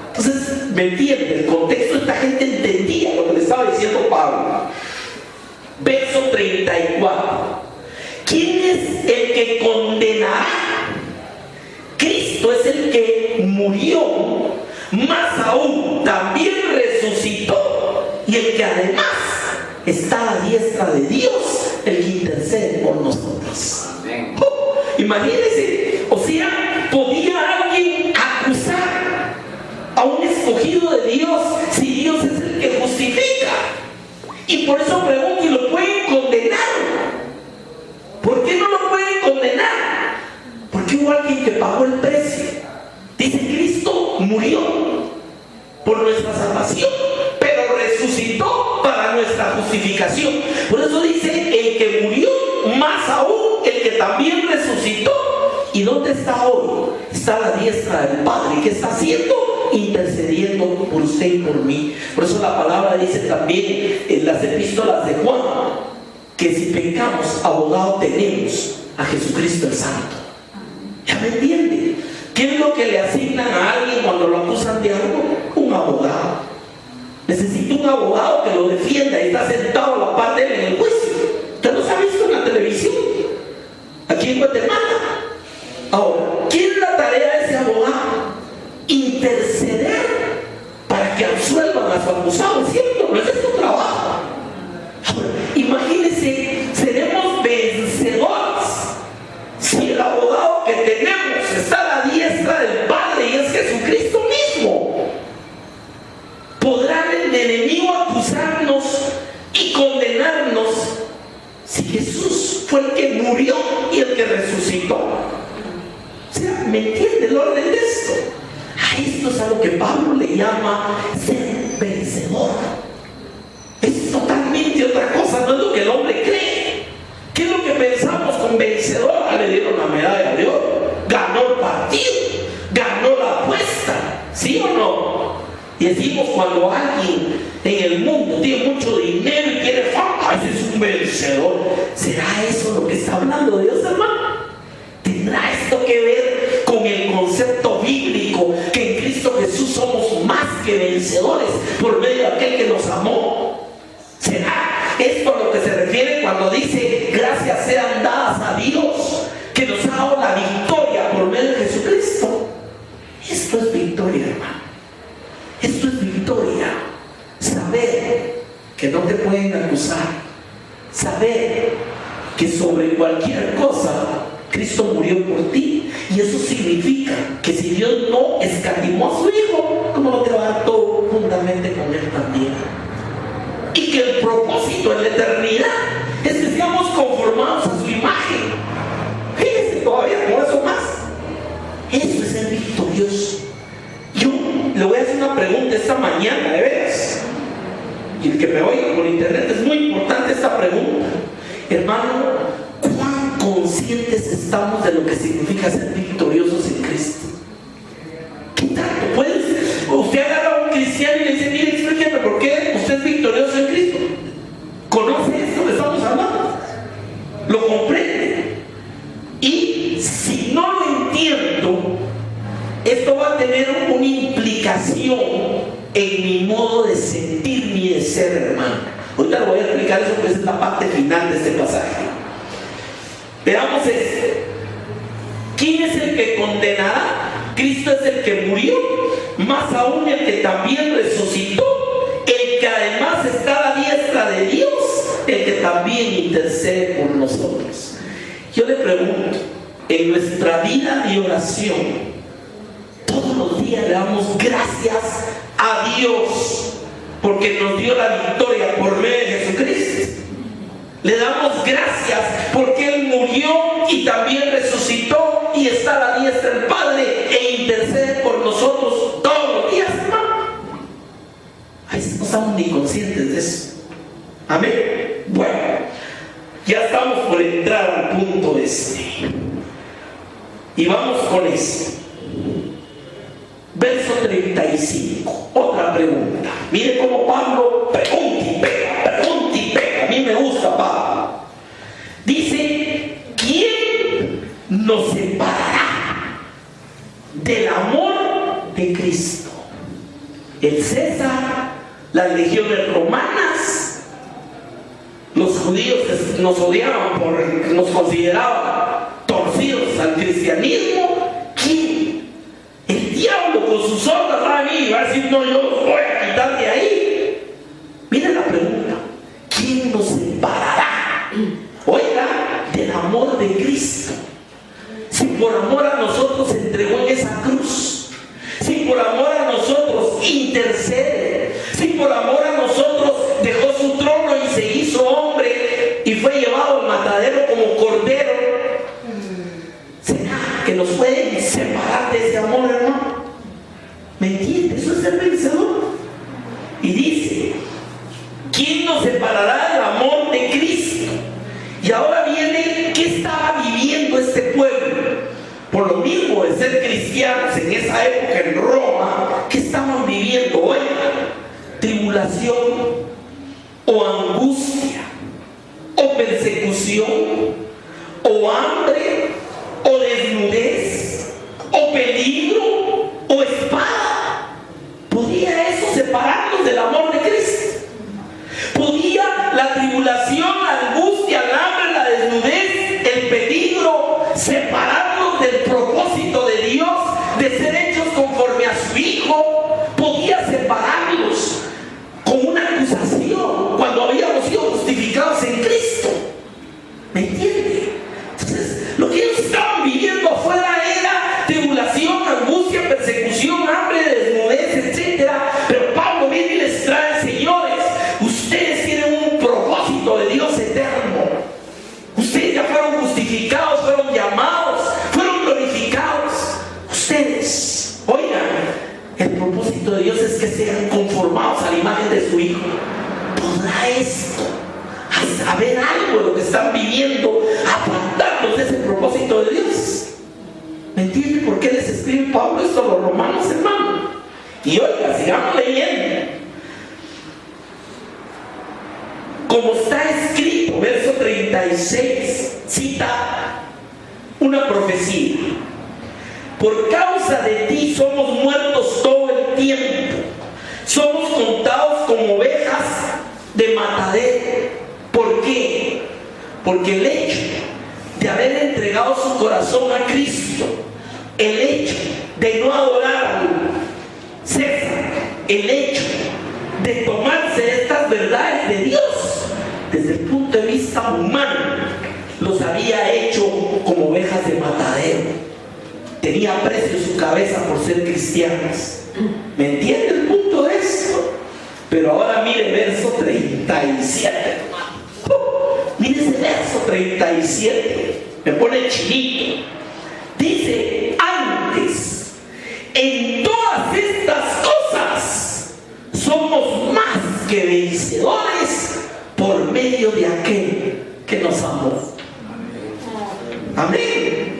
Entonces, ¿me entiende? El contexto, esta gente entendía lo que le estaba diciendo Pablo. Verso 34. ¿Quién es el que condenará? Cristo es el que murió, más aún también resucitó, y el que además está a la diestra de Dios, el que intercede por nosotros. Imagínense, o sea, ¿podía alguien acusar a un escogido de Dios si Dios es el que justifica? Y por eso pregunto: ¿y lo pueden condenar? ¿Por qué no lo pueden condenar? Porque hubo alguien que pagó el precio. Dice: Cristo murió por nuestra salvación, pero resucitó para nuestra justificación. Por eso dice: el que murió, más aún el que también resucitó. ¿Y dónde está hoy? Está a la diestra del Padre. ¿Qué está haciendo? Intercediendo por usted y por mí. Por eso la palabra dice también en las epístolas de Juan que si pecamos, abogado tenemos a Jesucristo el Santo. ¿Ya me entiende? ¿Qué es lo que le asignan a alguien cuando lo acusan de algo? Un abogado. Necesita un abogado que lo defienda y está sentado a la par de él en el juicio. ¿Usted los ha visto en la televisión? Aquí en Guatemala. Ahora, ¿qué es la tarea de ese abogado? Interceder para que absuelvan a su acusado, ¿cierto? No es su trabajo. Ahora, imagínense, seremos vencedores si el abogado que tenemos está a la diestra del Padre y es Jesucristo mismo. ¿Podrá el enemigo acusarnos y condenarnos si Jesús fue el que murió y el que resucitó? O sea, ¿me entiende el orden de esto? A esto es a lo que Pablo le llama ser vencedor. Es totalmente otra cosa, no es lo que el hombre cree. ¿Qué es lo que pensamos con vencedor? Le dieron la medalla de oro, ganó el partido, ganó la apuesta, ¿sí o no? Y decimos cuando alguien en el mundo tiene mucho dinero y quiere fama, ese es un vencedor. ¿Será eso lo que está hablando Dios, hermano? ¿Tendrá esto que ver con el concepto bíblico que en Cristo Jesús somos más que vencedores por medio de aquel que nos amó? ¿Será esto a lo que se refiere cuando dice gracias sean dadas a Dios que nos ha dado la victoria por medio de Jesucristo? Esto es victoria, hermano. Esto es victoria. Saber que no te pueden acusar. Saber que sobre cualquier cosa Cristo murió por ti. Y eso significa que si Dios no escatimó a su Hijo, ¿cómo no te va a dar todo juntamente con Él también? Y que el propósito en la eternidad es que seamos conformados a su imagen. Fíjense todavía con eso más. Eso es ser victorioso. Yo le voy a hacer una pregunta esta mañana, de veras. Y el que me oiga por internet, es muy importante esta pregunta. Hermano, ¿cuán conscientes estamos de lo que significa ser victoriosos en Cristo? ¿Qué tanto? Usted agarra a un cristiano y le dice, mire, explíqueme por qué usted es victorioso en Cristo. ¿Conoce esto que estamos hablando? ¿Lo comprende? Y si no lo entiendo, esto va a tener una implicación en mi modo de sentir y de ser, hermano. Ahorita lo voy a explicar eso, pues es la parte final de este pasaje. Veamos esto. ¿Quién es el que condenará? Cristo es el que murió, más aún el que también resucitó, el que además está a la diestra de Dios, el que también intercede por nosotros. Yo le pregunto, en nuestra vida de oración, todos los días le damos gracias a Dios porque nos dio la victoria por medio de Jesucristo. Le damos gracias porque Él murió y también resucitó y está a la diestra del Padre e intercede por nosotros todos los días, hermano. Ay, no estamos ni conscientes de eso. Amén. Bueno, ya estamos por entrar al punto este. Y vamos con eso. Verso 35. Otra pregunta. Mire cómo Pablo pregunta y pega, pregunta y pega. A mí me gusta Pablo. Dice, ¿quién nos separará del amor de Cristo? El César, las legiones romanas, los judíos nos odiaban porque nos consideraban torcidos al cristianismo. ¿Quién? El diablo con sus ondas va a venir y va a decir, no, yo los voy a quitar de ahí. Miren la pregunta, ¿quién nos separará? Oiga, del amor de Cristo. Si por amor a nosotros se entregó en esa cruz, si por amor a nosotros intercede, si por amor a nosotros dejó su trono y se hizo hombre y fue llevado al matadero como cordero, ¿será que nos pueden separar de ese amor, hermano? ¿Me entiende? Eso es ser vencedor. Y dice, ¿quién nos separará del amor de Cristo? Y ahora viene, ¿qué estaba viviendo este pueblo? Por lo mismo de ser cristianos en esa época en Roma, ¿qué estaban viviendo? Oiga, tribulación o angustia o persecución o hambre o desnudez o peligro o espada. ¿Podía eso separarnos del amor de Cristo? ¿Podía la tribulación, la angustia, el hambre, la desnudez, el peligro separarnos del propósito de Dios de ser hechos conforme a su Hijo? ¿Podía separarnos con una acusación cuando habíamos sido justificados en Cristo? ¿Me entiende? Entonces, lo que ellos estaban viviendo afuera era tribulación, angustia, persecución, hambre, desnudez, etc. Pero Pablo viene y les trae, señores, ustedes tienen un propósito de Dios eterno. Ustedes ya fueron justificados, fueron llamados, fueron glorificados. Ustedes, oigan, el propósito de Dios es que sean conformados a la imagen de su Hijo. ¿Podrá esto a saber algo de lo que están viviendo, apartarnos de ese propósito de Dios? ¿Me entienden por qué les escribe Pablo esto a los romanos, hermano? Y oiga, sigamos leyendo. Como está escrito, verso 36, cita una profecía. Por causa de ti somos muertos todo el tiempo. Somos contados como ovejas de matadero. ¿Por qué? Porque el hecho de haber entregado su corazón a Cristo, el hecho de no adorarlo, cesa. El hecho de tomarse estas verdades de Dios, desde el punto de vista humano, los había hecho como ovejas de matadero. Tenía precio su cabeza por ser cristianos. ¿Me entiende el punto de esto? Pero ahora mire verso 37, hermano. Mire ese verso 37. Me pone chinito. Dice, antes, en todas estas cosas, somos más que vencedores por medio de aquel que nos amó. Amén.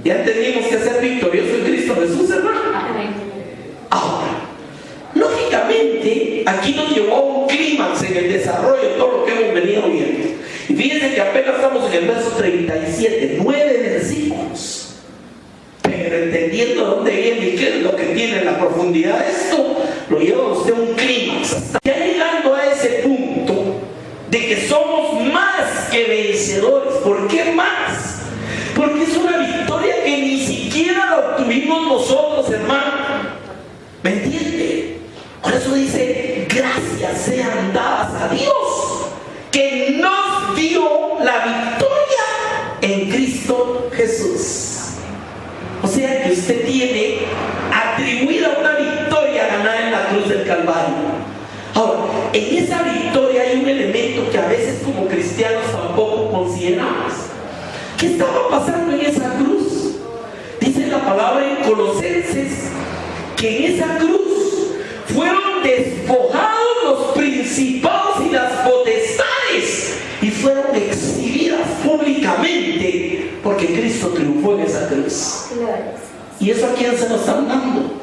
Ya entendimos que ser victorioso en Cristo Jesús, hermano. Ahora, lógicamente, aquí nos llevó a un clímax en el desarrollo de todo lo que hemos venido viendo. Y fíjense que apenas estamos en el verso 37, 9 versículos. Pero entendiendo dónde viene y qué es lo que tiene en la profundidad de esto, lo lleva a usted a un clímax. Ya llegando a ese punto de que somos más que vencedores. ¿Por qué más? Porque es una victoria que ni siquiera la obtuvimos nosotros, hermano. ¿Me entiende? Por eso dice, gracias sean dadas a Dios, que nos dio la victoria en Cristo Jesús. O sea que usted tiene atribuida una victoria ganada en la cruz del Calvario. Ahora, en esa victoria hay un elemento que a veces como cristianos tampoco consideramos. ¿Qué estaba pasando en esa cruz? Dice la palabra en Colosenses que en esa cruz fueron despojados los principados y las potestades y fueron exhibidas públicamente porque Cristo triunfó en esa cruz. ¿Y eso a quién se nos está dando?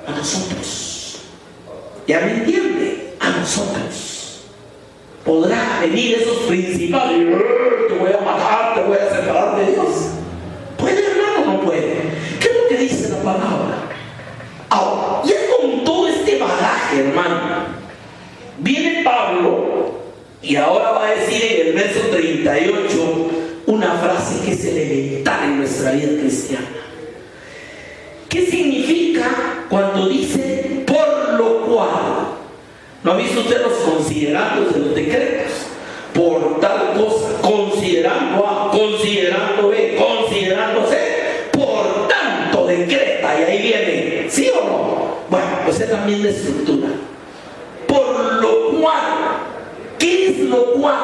A nosotros. ¿Ya me entiende? A nosotros. Podrá venir esos principados y te voy a matar, te voy a separar de Dios. ¿Puede, hermano, o no puede? ¿Qué es lo que dice la palabra? Ahora, ya con todo este bagaje, hermano, viene Pablo y ahora va a decir en el verso 38 una frase que es elemental en nuestra vida cristiana. ¿Qué significa cuando dice por lo cual? ¿No ha visto usted los considerandos de los decretos? Por tal cosa, considerando A, considerando B, considerando C, por tanto decreta, y ahí viene, ¿sí o no? Bueno, pues es la misma estructura. Por lo cual, ¿qué es lo cual?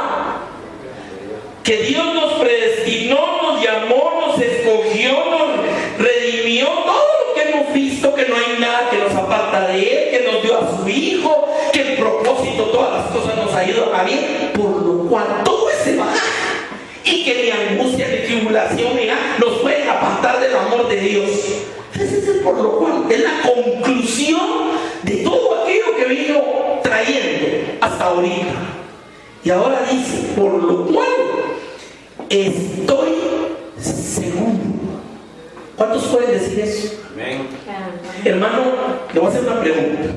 Que Dios nos predestinó, nos llamó, nos escogió, nos redimió, todo lo que hemos visto, que no hay nada que nos aparta de Él, que nos dio a su Hijo, que el propósito, todas las cosas nos ayudan a bien, por lo cual todo ese bagaje y que ni angustia ni tribulación ni nada nos pueden apartar del amor de Dios. Ese es el por lo cual, es la conclusión de todo aquello que vino trayendo hasta ahorita. Y ahora dice, por lo cual estoy seguro. ¿Cuántos pueden decir eso? Amén. Hermano, le voy a hacer una pregunta.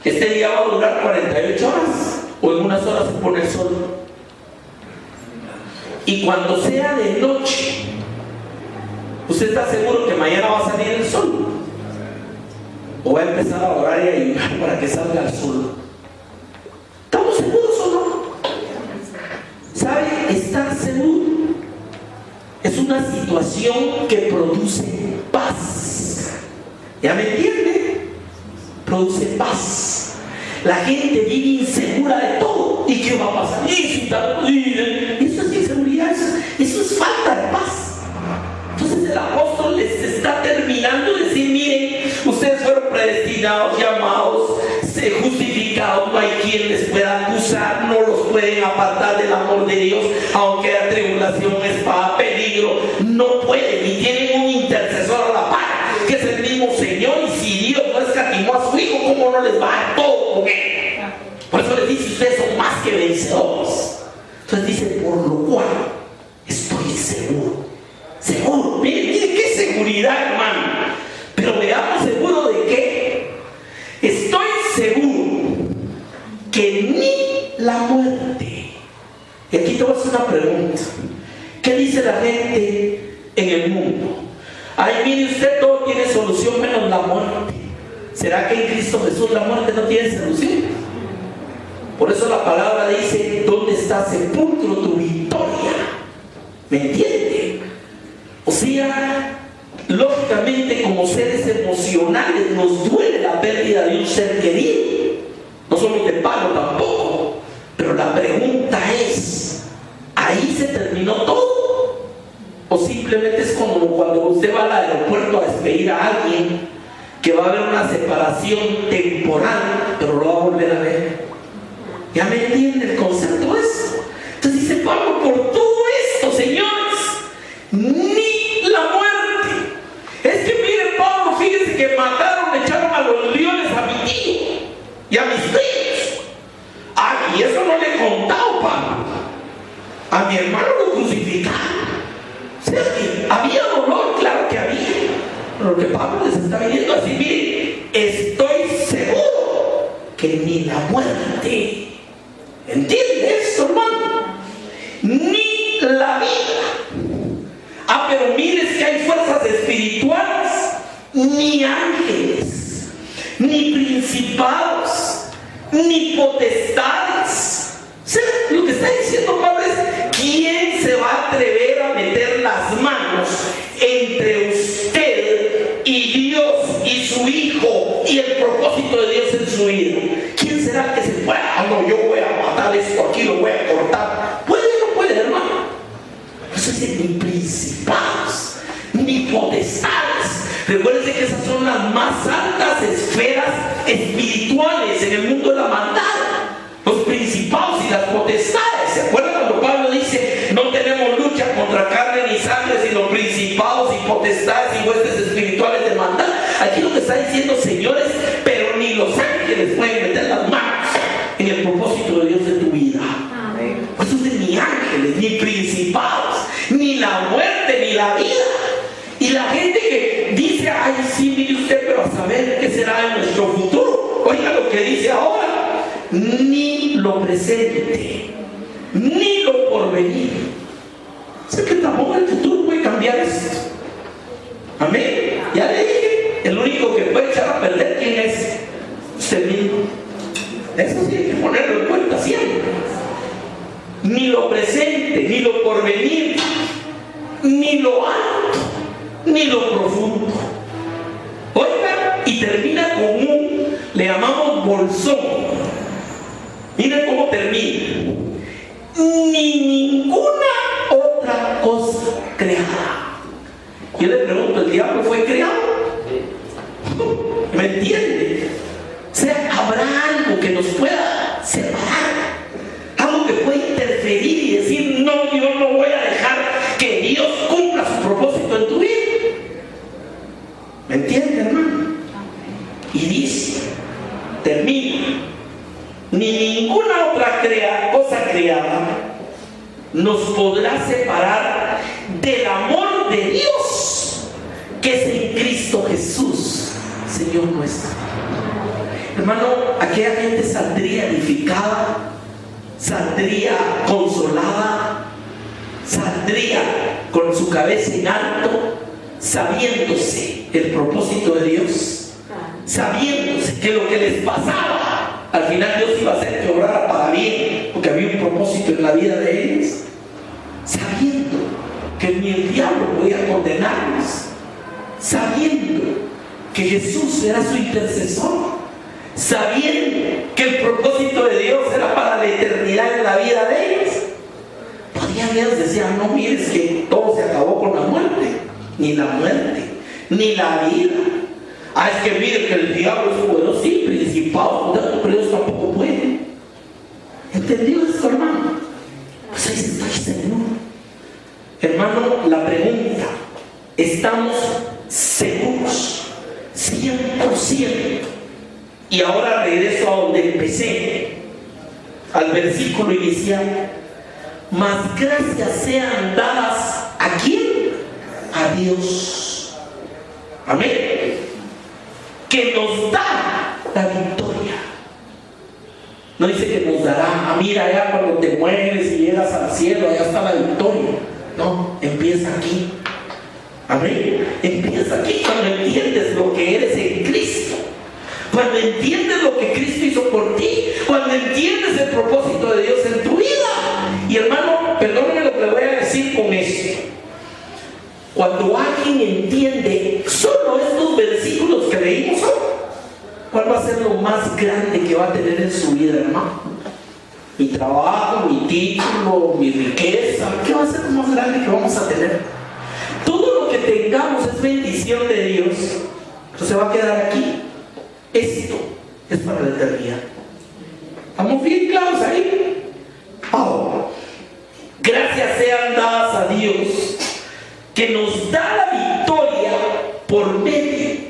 ¿Este día va a durar 48 horas? ¿O en unas horas se pone el sol? Y cuando sea de noche, ¿usted está seguro que mañana va a salir el sol? ¿O va a empezar a orar y a ayudar para que salga el sol? ¿Estamos seguros o no? ¿Sabe? Estar seguro es una situación que produce paz. ¿Ya me entiende? Produce paz. La gente vive insegura de todo. ¿Y qué va a pasar? Eso es inseguridad, eso es falta de paz. Entonces el apóstol les está terminando de decir, miren, ustedes fueron predestinados, llamados, justificados, no hay quien les pueda acusar, no los pueden apartar del amor de Dios, aunque haya tribulación, espada, peligro, no pueden, y tienen un intercesor a la par, que es el mismo mismo Señor, y si Dios no escatimó a su Hijo, ¿cómo no les va a dar todo con Él? Por eso les dice, ustedes son más que vencedores. Entonces dice, por lo cual estoy seguro. Seguro, miren qué seguridad, hermano. Pero veamos, seguro de qué. Estoy seguro que ni la muerte. Y aquí te voy a hacer una pregunta. ¿Qué dice la gente en el mundo? Ay, mire usted, todo tiene solución menos la muerte. ¿Será que en Cristo Jesús la muerte no tiene solución? Por eso la palabra dice, ¿dónde está sepulcro tu victoria? ¿Me entiende? O sea, lógicamente como seres emocionales nos duele la pérdida de un ser querido. No somos de palo tampoco. Pero la pregunta es, ¿ahí se terminó todo? ¿O simplemente es como cuando usted va al aeropuerto a despedir a alguien, que va a haber una separación temporal, pero lo va a volver a ver? ¿Ya me entiende el concepto de eso? Entonces dice Pablo, por todo esto, señores, ni la muerte. Es que mire, Pablo, fíjense que mataron, echaron a los leones a mi tío y a mis tíos. Ay, y eso no le he contado, Pablo. A mi hermano lo crucificaron. O sea, que había dolor, claro que había. Pero lo que Pablo les está diciendo así, mire, estoy seguro que ni la muerte, ¿entiende esto, hermano? Ni la vida. Ah, pero mires que hay fuerzas espirituales, ni ángeles, ni principados, ni potestades. O sea, lo que está diciendo Pablo es, ¿quién se va a atrever a meter las manos entre usted y Dios y su Hijo y el propósito de Dios en su vida? ¿Quién será que se pueda? Ah, no, yo voy a matar esto aquí, lo voy a cortar. ¿Puede o no puede, hermano? Eso es ni principados, ni potestades. Recuérdense que esas son las más altas esferas espirituales en el mundo de la maldad. Los principados y las potestades. ¿Se acuerdan cuando Pablo dice, no tenemos lucha contra carne ni sangre, sino principados y potestades y huestes espirituales de maldad? Aquí lo que está diciendo, señores, pero ni los ángeles pueden meter las manos en el propósito de Dios en tu vida. Por eso es ni ángeles, ni principados, ni la muerte, ni la vida. Y la gente que dice, ay, sí, mire usted, pero a saber qué será en nuestro futuro. Oiga lo que dice ahora. Ni lo presente, ni lo porvenir. Sé que tampoco el futuro puede cambiar esto. Amén. Ya le dije, el único que puede echar a perder, ¿quién es? Usted mismo. Eso sí hay que ponerlo en cuenta siempre. Ni lo presente, ni lo porvenir, ni lo alto, ni lo profundo. Oiga, y termina con un, le llamamos bolsón. Miren cómo termina. Ni ninguna otra cosa creada. Yo le pregunto, ¿el diablo fue creado? ¿Me entiende? O sea, ¿habrá algo que nos pueda separar? Algo que pueda interferir y decir, no, yo no voy a dejar que Dios cumpla su propósito en tu vida. ¿Me entiende, hermano? Y dice, termina. Ni ninguna otra cosa creada nos podrá separar del amor de Dios que es en Cristo Jesús, Señor nuestro. Hermano, aquella gente saldría edificada, saldría consolada, saldría con su cabeza en alto, sabiéndose el propósito de Dios, sabiéndose que lo que les pasaba al final Dios iba a hacer que obrara para bien, porque había un propósito en la vida de ellos, sabiendo que ni el diablo podía condenarlos, sabiendo que Jesús era su intercesor, sabiendo que el propósito de Dios era para la eternidad en la vida de ellos. Podían ellos decir, no mires que todo se acabó con la muerte, ni la muerte, ni la vida. Ah, es que mire que el diablo es poderoso, sí, principado, pero ellos tampoco pueden. ¿Entendió esto, hermano? Pues ahí estoy seguro. Hermano, la pregunta, ¿estamos seguros? regreso a donde empecé, al versículo inicial. Mas gracias sean dadas ¿a quién? A Dios. Amén. Que nos da la victoria. No dice que nos dará, mira, ya cuando te mueres y llegas al cielo, allá está la victoria. No, empieza aquí. Amén. Empieza aquí cuando entiendes lo que eres en Cristo. Cuando entiendes lo que Cristo hizo por ti. Cuando entiendes el propósito de Dios en tu vida. Y hermano, perdóneme lo que le voy a decir con esto. Cuando alguien entiende solo estos versículos que leímos hoy, ¿cuál va a ser lo más grande que va a tener en su vida, hermano? Mi trabajo, mi título, mi riqueza. ¿Qué va a ser lo más grande que vamos a tener? Todo lo que tengamos es bendición de Dios. Entonces va a quedar aquí. Esto es para la eternidad. ¿Estamos bien claros ahí? Ahora, gracias sean dadas a Dios, que nos da la victoria por medio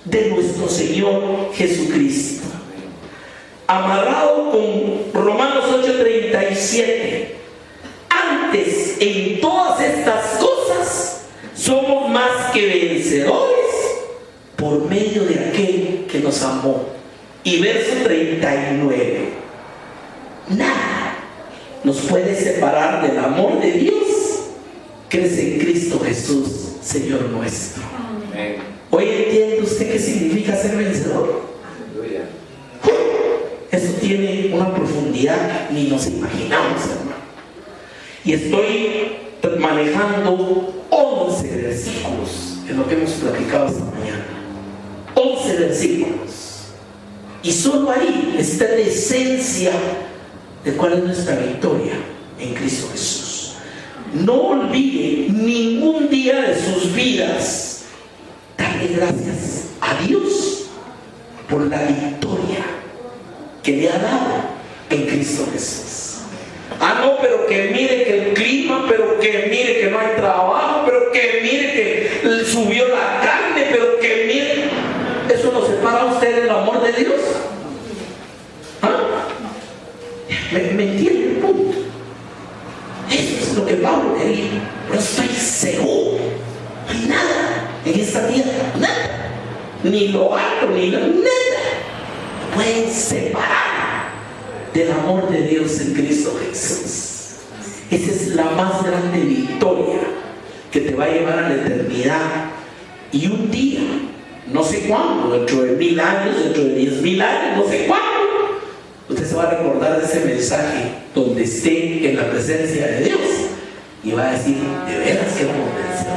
de nuestro Señor Jesucristo. Amarrado con Romanos 8:37. Antes, en todas estas cosas, somos más que vencedores por medio de aquel que nos amó. Y verso 39. Nada nos puede separar del amor de Dios que es en Cristo Jesús, Señor nuestro. Amén. Hoy entiende usted qué significa ser vencedor. Eso tiene una profundidad ni nos imaginamos, hermano. Y estoy manejando 11 versículos en lo que hemos platicado esta mañana. 11 versículos. Y solo ahí está la esencia de cuál es nuestra victoria en Cristo Jesús. No olvide ningún día de sus vidas darle gracias a Dios por la victoria que le ha dado en Cristo Jesús. Ah, no, pero que mire que el clima, pero que mire que no hay trabajo, pero que mire que subió la carne, pero que mire. ¿Eso nos separa a usted del amor de Dios? ¿Ah? ¿Me entiende el punto? Eso es lo que Pablo quería. Pero estoy seguro, no hay nada en esta tierra, nada, ni lo alto, ni lo nada pueden separar del amor de Dios en Cristo Jesús. Esa es la más grande victoria que te va a llevar a la eternidad. Y un día, no sé cuándo, dentro de 1000 años, dentro de 10,000 años, no sé cuándo, usted se va a recordar de ese mensaje donde esté en la presencia de Dios y va a decir, de veras que éramos vencedores.